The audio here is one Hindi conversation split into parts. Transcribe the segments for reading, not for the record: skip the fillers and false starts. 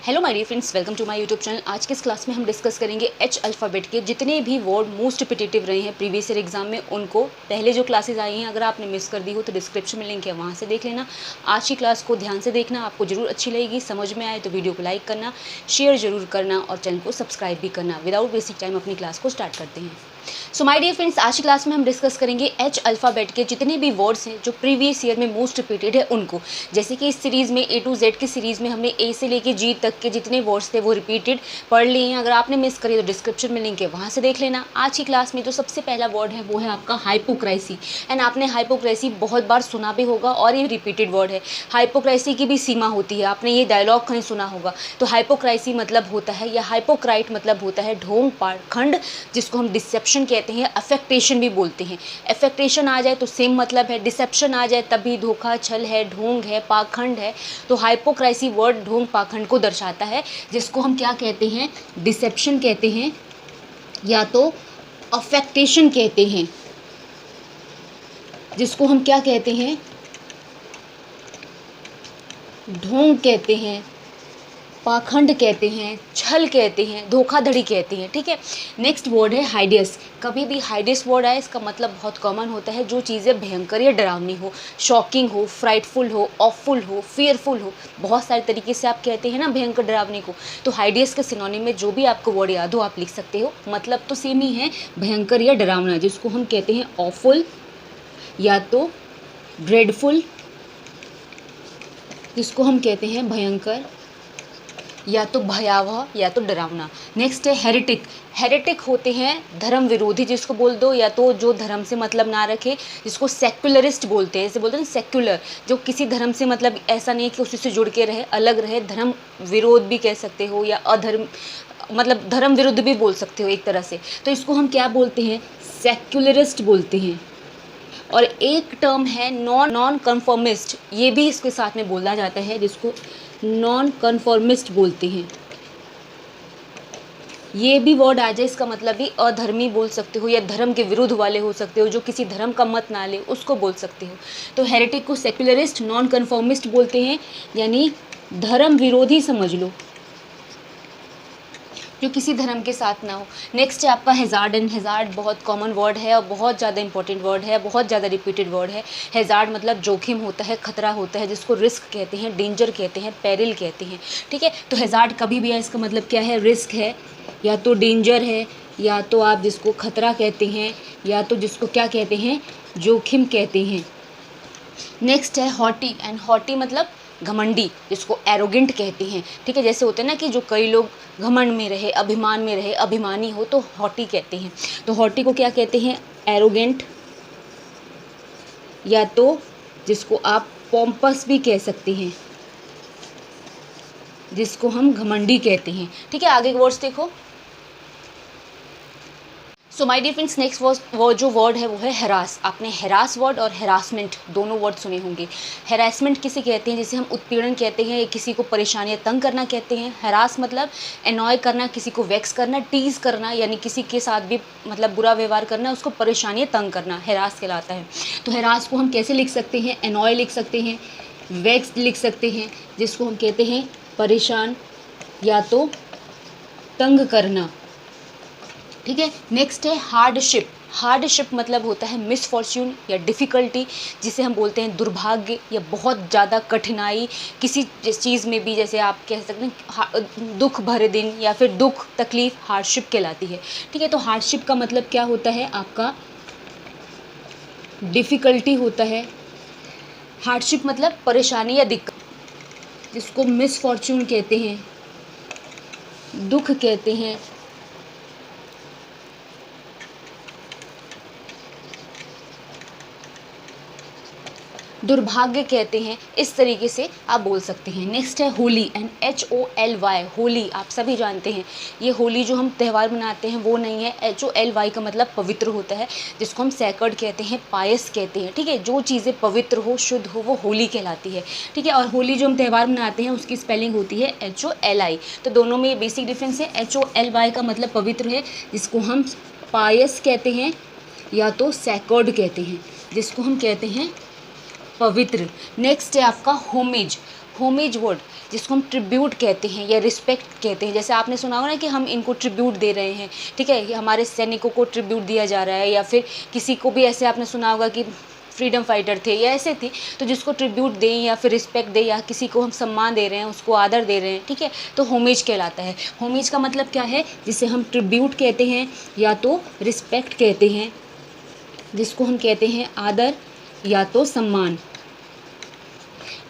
Hello my dear friends, welcome to my YouTube channel. आज के इस क्लास में हम डिस्कस करेंगे एच अल्फ़ाबेट के जितने भी वर्ड मोस्ट रिपीटेटिव रहे हैं प्रीवियस ईयर एग्जाम में, उनको पहले जो क्लासेस आई हैं अगर आपने मिस कर दी हो तो डिस्क्रिप्शन में लिंक है, वहाँ से देख लेना। आज की क्लास को ध्यान से देखना, आपको जरूर अच्छी लगेगी। समझ में आए तो वीडियो को लाइक करना, शेयर जरूर करना और चैनल को सब्सक्राइब भी करना। विदाउट वेस्टिंग टाइम अपनी क्लास को स्टार्ट करते हैं। सो माय डियर फ्रेंड्स, आज की क्लास में हम डिस्कस करेंगे एच अल्फ़ाबेट के जितने भी वर्ड्स हैं जो प्रीवियस ईयर में मोस्ट रिपीटेड है उनको। जैसे कि इस सीरीज़ में A to Z की सीरीज़ में हमने ए से लेके जी तक के जितने वर्ड्स थे वो रिपीटेड पढ़ लिए हैं। अगर आपने मिस करी तो डिस्क्रिप्शन में लिंक है, वहाँ से देख लेना। आज की क्लास में जो सबसे पहला वर्ड है वो है आपका हाइपोक्रेसी। एंड आपने हाइपोक्रेसी बहुत बार सुना भी होगा और ये रिपीटेड वर्ड है। हाइपोक्रेसी की भी सीमा होती है, आपने ये डायलॉग कहीं सुना होगा। तो हाइपोक्रेसी मतलब होता है, या हाइपोक्राइट मतलब होता है ढोंग पाखंड, जिसको हम डिसेप्शन कहते हैं, अफेक्टेशन भी बोलते हैं। अफेक्टेशन आ जाए तो सेम मतलब है, डिसेप्शन आ जाए तभी धोखा, छल है, ढोंग है, पाखंड है। तो हाइपोक्रेसी वर्ड ढोंग पाखंड को दर्शाता है, जिसको हम क्या कहते हैं, डिसेप्शन कहते हैं या तो अफेक्टेशन कहते हैं, जिसको हम क्या कहते हैं, ढोंग कहते हैं, पाखंड कहते हैं, छल कहते हैं, धोखाधड़ी कहते हैं। ठीक है, नेक्स्ट वर्ड है हाइडियस। कभी भी हाइडियस वर्ड आए इसका मतलब बहुत कॉमन होता है, जो चीज़ें भयंकर या डरावनी हो, शॉकिंग हो, फ्राइटफुल हो, ऑफुल हो, फियरफुल हो। बहुत सारे तरीके से आप कहते हैं ना भयंकर डरावनी को। तो हाइडियस के सिनोनिम में जो भी आपको वर्ड याद हो आप लिख सकते हो, मतलब तो सेम ही है, भयंकर या डरावना, जिसको हम कहते हैं ऑफुल या तो ड्रेडफुल, जिसको हम कहते हैं भयंकर या तो भयावह या तो डरावना। नेक्स्ट है हेरेटिक। हेरेटिक होते हैं धर्म विरोधी, जिसको बोल दो, या तो जो धर्म से मतलब ना रखे, जिसको सेक्युलरिस्ट बोलते हैं। जैसे बोलते हैं सेक्युलर, जो किसी धर्म से मतलब ऐसा नहीं है कि उसी से जुड़ के रहे, अलग रहे। धर्म विरोध भी कह सकते हो, या अधर्म मतलब धर्म विरुद्ध भी बोल सकते हो एक तरह से। तो इसको हम क्या बोलते हैं, सेक्युलरिस्ट बोलते हैं। और एक टर्म है नॉन कन्फर्मिस्ट, ये भी इसके साथ में बोला जाता है, जिसको नॉन कन्फर्मिस्ट बोलते हैं। ये भी वर्ड आ जाए इसका मतलब भी अधर्मी बोल सकते हो, या धर्म के विरुद्ध वाले हो सकते हो, जो किसी धर्म का मत ना ले उसको बोल सकते हो। तो हेरेटिक को सेक्युलरिस्ट, नॉन कन्फर्मिस्ट बोलते हैं, यानी धर्म विरोधी समझ लो, जो किसी धर्म के साथ ना हो। नेक्स्ट है आपका हैज़ार्ड। एंड हैज़ार्ड बहुत कॉमन वर्ड है और बहुत ज़्यादा इंपॉर्टेंट वर्ड है, बहुत ज़्यादा रिपीटेड वर्ड है। हैज़ार्ड मतलब जोखिम होता है, खतरा होता है, जिसको रिस्क कहते हैं, डेंजर कहते हैं, पेरिल कहते हैं। ठीक है, तो हैज़ार्ड कभी भी है, इसका मतलब क्या है, रिस्क है, या तो डेंजर है, या तो आप जिसको खतरा कहते हैं, या तो जिसको क्या कहते हैं, जोखिम कहते हैं। नेक्स्ट है हॉटी। एंड हॉटी मतलब घमंडी, जिसको एरोगेंट कहते हैं। ठीक है, जैसे होते हैं ना कि जो कई लोग घमंड में रहे, अभिमान में रहे, अभिमानी हो, तो हॉटी कहते हैं। तो हॉटी को क्या कहते हैं, एरोगेंट, या तो जिसको आप पॉम्पस भी कह सकते हैं, जिसको हम घमंडी कहते हैं। ठीक है, आगे के वर्ड्स देखो। So my dear friends, next वो जो वर्ड है वो है हरास। आपने हरास वर्ड और हरासमेंट दोनों वर्ड सुने होंगे। हरासमेंट किसे कहते हैं, जिसे हम उत्पीड़न कहते हैं, किसी को परेशान या तंग करना कहते हैं। हरास मतलब एनॉय करना, किसी को वेक्स करना, टीज करना, यानी किसी के साथ भी मतलब बुरा व्यवहार करना, उसको परेशान या तंग करना हरास कहलाता है। तो हरास को हम कैसे लिख सकते हैं, एनॉय लिख सकते हैं, वेक्स लिख सकते हैं, जिसको हम कहते हैं परेशान या तो तंग करना। ठीक है, नेक्स्ट है हार्डशिप। हार्डशिप मतलब होता है मिसफॉर्च्यून या डिफ़िकल्टी, जिसे हम बोलते हैं दुर्भाग्य या बहुत ज़्यादा कठिनाई किसी चीज़ में भी। जैसे आप कह सकते हैं दुख भरे दिन या फिर दुख तकलीफ़ हार्डशिप कहलाती है। ठीक है, तो हार्डशिप का मतलब क्या होता है, आपका डिफ़िकल्टी होता है। हार्डशिप मतलब परेशानी या दिक्कत, जिसको मिसफॉर्च्यून कहते हैं, दुख कहते हैं, दुर्भाग्य कहते हैं। इस तरीके से आप बोल सकते हैं। नेक्स्ट है होली। एंड HOLY, होली आप सभी जानते हैं। ये होली जो हम त्यौहार मनाते हैं वो नहीं है। HOLY का मतलब पवित्र होता है, जिसको हम सैक्रेड कहते हैं, पायस कहते हैं। ठीक है, जो चीज़ें पवित्र हो, शुद्ध हो, वो होली कहलाती है। ठीक है, और होली जो हम त्यौहार मनाते हैं उसकी स्पेलिंग होती है HOLI। तो दोनों में ये बेसिक डिफरेंस है। HOLY का मतलब पवित्र है, जिसको हम पायस कहते हैं, या तो सैक्रेड कहते हैं, जिसको हम कहते हैं पवित्र। नेक्स्ट है आपका होमेज। होमेज वर्ड जिसको हम ट्रिब्यूट कहते हैं या रिस्पेक्ट कहते हैं, जैसे आपने सुना होगा ना कि हम इनको ट्रिब्यूट दे रहे हैं, ठीक है, हमारे सैनिकों को ट्रिब्यूट दिया जा रहा है, या फिर किसी को भी ऐसे आपने सुना होगा कि फ्रीडम फाइटर थे या ऐसे थे, तो जिसको ट्रिब्यूट दें या फिर रिस्पेक्ट दें या किसी को हम सम्मान दे रहे हैं, उसको आदर दे रहे हैं, ठीक है, तो होमेज कहलाता है। होमेज का मतलब क्या है, जिसे हम ट्रिब्यूट कहते हैं या तो रिस्पेक्ट कहते हैं, जिसको हम कहते हैं आदर या तो सम्मान।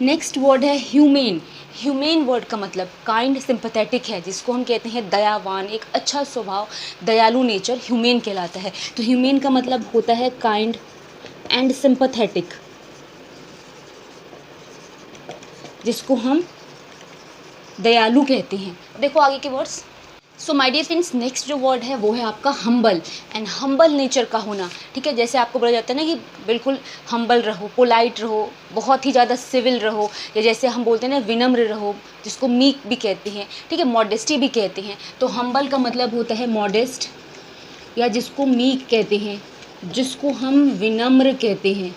नेक्स्ट वर्ड है ह्यूमेन। ह्यूमेन वर्ड का मतलब काइंड सिंपैथेटिक है, जिसको हम कहते हैं दयावान, एक अच्छा स्वभाव, दयालु नेचर ह्यूमेन कहलाता है। तो ह्यूमेन का मतलब होता है काइंड एंड सिंपैथेटिक, जिसको हम दयालु कहते हैं। देखो आगे के words. So my dear friends, next जो वर्ड है वो है आपका हम्बल एंड हम्बल नेचर का होना, ठीक है। जैसे आपको बोला जाता है ना कि बिल्कुल हम्बल रहो, पोलाइट रहो, बहुत ही ज़्यादा सिविल रहो, या जैसे हम बोलते हैं ना विनम्र रहो, जिसको मीक भी कहते हैं, ठीक है, मॉडेस्टी भी कहते हैं। तो हम्बल का मतलब होता है मॉडेस्ट, या जिसको मीक कहते हैं, जिसको हम विनम्र कहते हैं,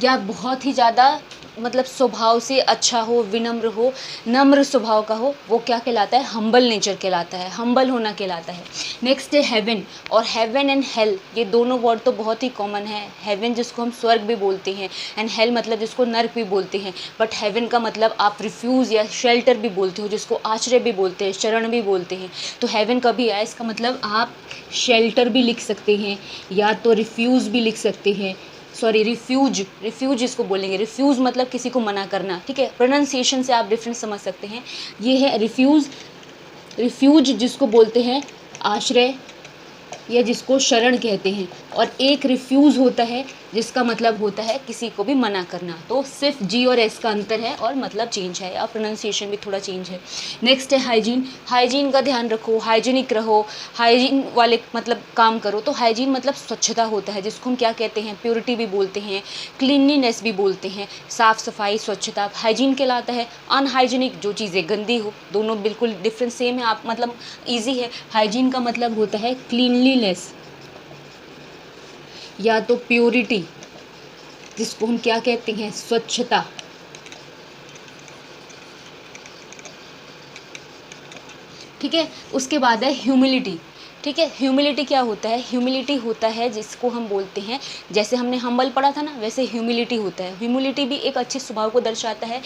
या बहुत ही ज़्यादा मतलब स्वभाव से अच्छा हो, विनम्र हो, नम्र स्वभाव का हो, वो क्या कहलाता है, हम्बल नेचर कहलाता है, हम्बल होना कहलाता है। नेक्स्ट है हेवन। और हेवन एंड हेल, ये दोनों वर्ड तो बहुत ही कॉमन है। हेवन जिसको हम स्वर्ग भी बोलते हैं, एंड हेल मतलब जिसको नर्क भी बोलते हैं, बट हेवन का मतलब आप रिफ्यूज़ या शेल्टर भी बोलते हो, जिसको आश्रय भी बोलते हैं, शरण भी बोलते हैं। तो हेवन कभी आया, इसका मतलब आप शेल्टर भी लिख सकते हैं या तो रिफ्यूज़ भी लिख सकते हैं, सॉरी रिफ्यूज इसको बोलेंगे। रिफ्यूज़ मतलब किसी को मना करना, ठीक है, प्रोनाउंसिएशन से आप डिफरेंस समझ सकते हैं। ये है रिफ्यूज जिसको बोलते हैं आश्रय या जिसको शरण कहते हैं, और एक रिफ्यूज़ होता है जिसका मतलब होता है किसी को भी मना करना। तो सिर्फ जी और एस का अंतर है और मतलब चेंज है, और प्रोनाउंसिएशन भी थोड़ा चेंज है। नेक्स्ट है हाइजीन। हाइजीन का ध्यान रखो, हाइजीनिक रहो, हाइजीन वाले मतलब काम करो। तो हाइजीन मतलब स्वच्छता होता है, जिसको हम क्या कहते हैं, प्योरिटी भी बोलते हैं, क्लीनलीनेस भी बोलते हैं, साफ़ सफाई स्वच्छता हाइजीन कहलाता है। अनहाइजीनिक जो चीज़ें गंदी हो, दोनों बिल्कुल डिफरेंट सेम है, आप मतलब ईजी है। हाइजीन का मतलब होता है क्लीनलीनेस या तो प्योरिटी, जिसको हम क्या कहते हैं, स्वच्छता। ठीक है, उसके बाद है ह्यूमिलिटी। ठीक है, ह्यूमिलिटी क्या होता है, ह्यूमिलिटी होता है जिसको हम बोलते हैं, जैसे हमने हम्बल पढ़ा था ना, वैसे ह्यूमिलिटी होता है। ह्यूमिलिटी भी एक अच्छे स्वभाव को दर्शाता है।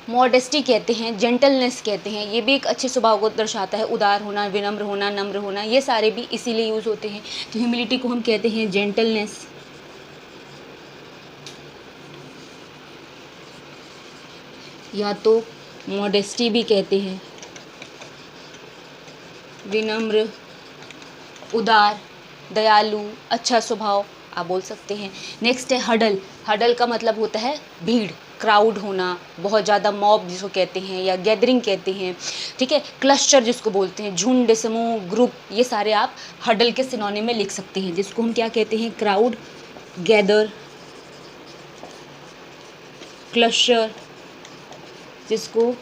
मॉडेस्टी कहते हैं, जेंटलनेस कहते हैं, ये भी एक अच्छे स्वभाव को दर्शाता है, उदार होना, विनम्र होना, नम्र होना, ये सारे भी इसीलिए यूज़ होते हैं। तो ह्यूमिलिटी को हम कहते हैं जेंटलनेस, या तो मॉडेस्टी भी कहते हैं, विनम्र, उदार, दयालु, अच्छा स्वभाव आप बोल सकते हैं। नेक्स्ट है हडल। हडल का मतलब होता है भीड़, क्राउड होना, बहुत ज़्यादा मॉब जिसको कहते हैं या गैदरिंग कहते हैं। ठीक है, क्लस्टर जिसको बोलते हैं, झुंड, समूह, ग्रुप, ये सारे आप हडल के सिनोनिम में लिख सकते हैं, जिसको हम क्या कहते हैं, क्राउड, गैदर, क्लस्टर जिसको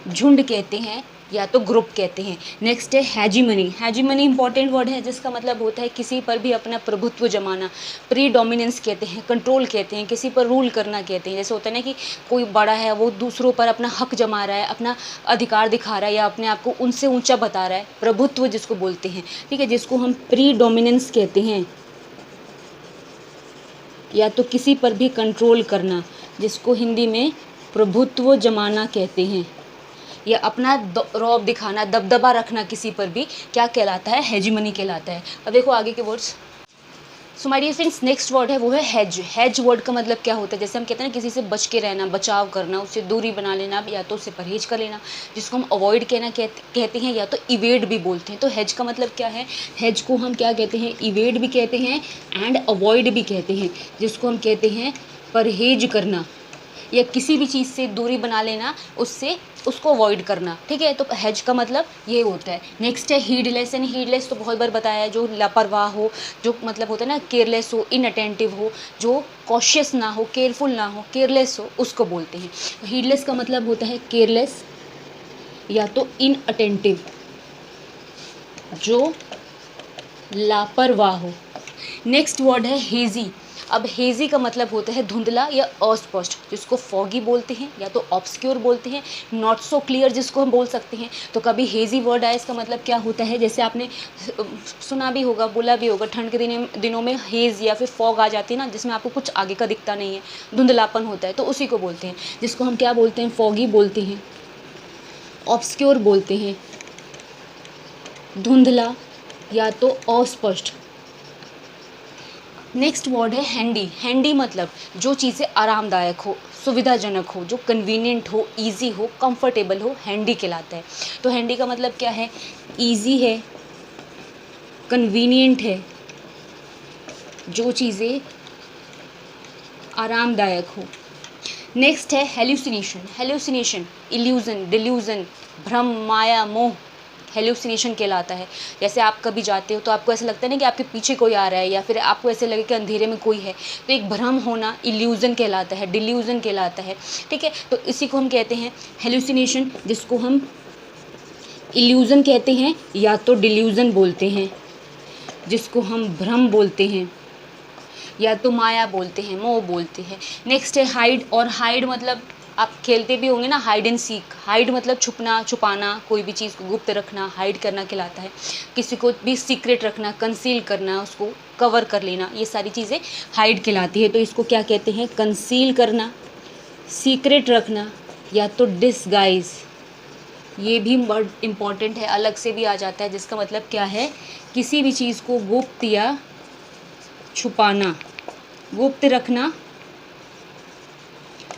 झुंड कहते हैं या तो ग्रुप कहते हैं। नेक्स्ट है हैजीमनी। हैजीमनी इंपॉर्टेंट वर्ड है, जिसका मतलब होता है किसी पर भी अपना प्रभुत्व जमाना, प्रीडोमिनेंस कहते हैं, कंट्रोल कहते हैं, किसी पर रूल करना कहते हैं। जैसे होता है ना कि कोई बड़ा है, वो दूसरों पर अपना हक जमा रहा है, अपना अधिकार दिखा रहा है या अपने आप को उनसे ऊंचा बता रहा है, प्रभुत्व जिसको बोलते हैं। ठीक है, जिसको हम प्रीडोमिनेंस कहते हैं, या तो किसी पर भी कंट्रोल करना, जिसको हिंदी में प्रभुत्व जमाना कहते हैं, या अपना रौब दिखाना, दबदबा रखना किसी पर भी, क्या कहलाता है, हेजीमनी कहलाता है। अब देखो आगे के words. So my dear friends, next word है वो है हेज। हेज वर्ड का मतलब क्या होता है, जैसे हम कहते हैं ना किसी से बच के रहना, बचाव करना, उससे दूरी बना लेना, या तो उससे परहेज कर लेना, जिसको हम अवॉइड कहते हैं या तो इवेड भी बोलते हैं। तो हेज का मतलब क्या है, हेज को हम क्या कहते हैं, इवेड भी कहते हैं एंड अवॉइड भी कहते हैं, जिसको हम कहते हैं परहेज करना या किसी भी चीज़ से दूरी बना लेना, उससे उसको अवॉइड करना। ठीक है, तो हेज का मतलब ये होता है। नेक्स्ट है हीडलेस। एंड हीडलेस तो बहुत बार बताया है, जो लापरवाह हो, जो मतलब होता है ना केयरलेस हो, इनअटेंटिव हो, जो कॉशियस ना हो, केयरफुल ना हो, केयरलेस हो, उसको बोलते हैं। हीडलेस का मतलब होता है केयरलेस या तो इनअटेंटिव, जो लापरवाह हो। नेक्स्ट वर्ड है हेजी। अब हेजी का मतलब होता है धुंधला या अस्पष्ट, जिसको फॉगी बोलते हैं या तो ऑब्सक्योर बोलते हैं, नॉट सो क्लियर जिसको हम बोल सकते हैं। तो कभी हेजी वर्ड आए इसका मतलब क्या होता है, जैसे आपने सुना भी होगा, बोला भी होगा, ठंड के दिनों में हेज़ या फिर फॉग आ जाती है ना, जिसमें आपको कुछ आगे का दिखता नहीं है, धुंधलापन होता है, तो उसी को बोलते हैं, जिसको हम क्या बोलते हैं, फॉगी बोलते हैं, ऑब्सक्योर बोलते हैं, धुंधला या तो अस्पष्ट। नेक्स्ट वर्ड है हैंडी। हैंडी मतलब जो चीज़ें आरामदायक हो, सुविधाजनक हो, जो कन्वीनियंट हो, इजी हो, कंफर्टेबल हो, हैंडी कहलाता है। तो हैंडी का मतलब क्या है, इजी है, कन्वीनियंट है, जो चीज़ें आरामदायक हो। नेक्स्ट है हेल्यूसिनेशन। हेल्यूसिनेशन इल्यूज़न, डिल्यूज़न, भ्रम, माया, मोह, हेल्यूसिनेशन कहलाता है। जैसे आप कभी जाते हो तो आपको ऐसा लगता है ना कि आपके पीछे कोई आ रहा है, या फिर आपको ऐसे लगे कि अंधेरे में कोई है, तो एक भ्रम होना इल्यूज़न कहलाता है, डिल्यूज़न कहलाता है। ठीक है, तो इसी को हम कहते हैं हेल्यूसिनेशन, जिसको हम इल्यूज़न कहते हैं या तो डिल्यूज़न बोलते हैं, जिसको हम भ्रम बोलते हैं या तो माया बोलते हैं, मोह बोलते हैं। नेक्स्ट है हाइड। और हाइड मतलब आप खेलते भी होंगे ना, हाइड एंड सीक। हाइड मतलब छुपना, छुपाना, कोई भी चीज़ को गुप्त रखना, हाइड करना कहलाता है। किसी को भी सीक्रेट रखना, कंसील करना, उसको कवर कर लेना, ये सारी चीज़ें हाइड कहलाती है। तो इसको क्या कहते हैं, कंसील करना, सीक्रेट रखना या तो डिसगाइज। ये भी वर्ड इम्पॉर्टेंट है, अलग से भी आ जाता है, जिसका मतलब क्या है, किसी भी चीज़ को गुप्त या छुपाना, गुप्त रखना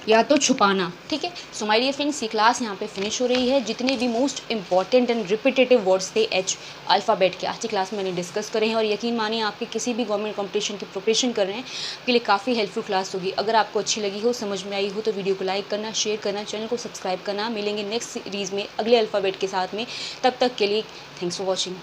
या तो छुपाना। ठीक है, सो माय डियर फ्रेंड्स, ये क्लास यहाँ पे फिनिश हो रही है। जितने भी most important and repetitive words थे एच अल्फ़ाबेट के, आज की क्लास में मैंने डिस्कस करे हैं, और यकीन मानिए आपके किसी भी गवर्नमेंट कंपटीशन की प्रिपरेशन कर रहे हैं के लिए काफ़ी हेल्पफुल क्लास होगी। अगर आपको अच्छी लगी हो, समझ में आई हो, तो वीडियो को लाइक करना, शेयर करना, चैनल को सब्सक्राइब करना। मिलेंगे नेक्स्ट सीरीज़ में अगले अल्फ़ाबेट के साथ में, तब तक के लिए थैंक्स फॉर वॉचिंग।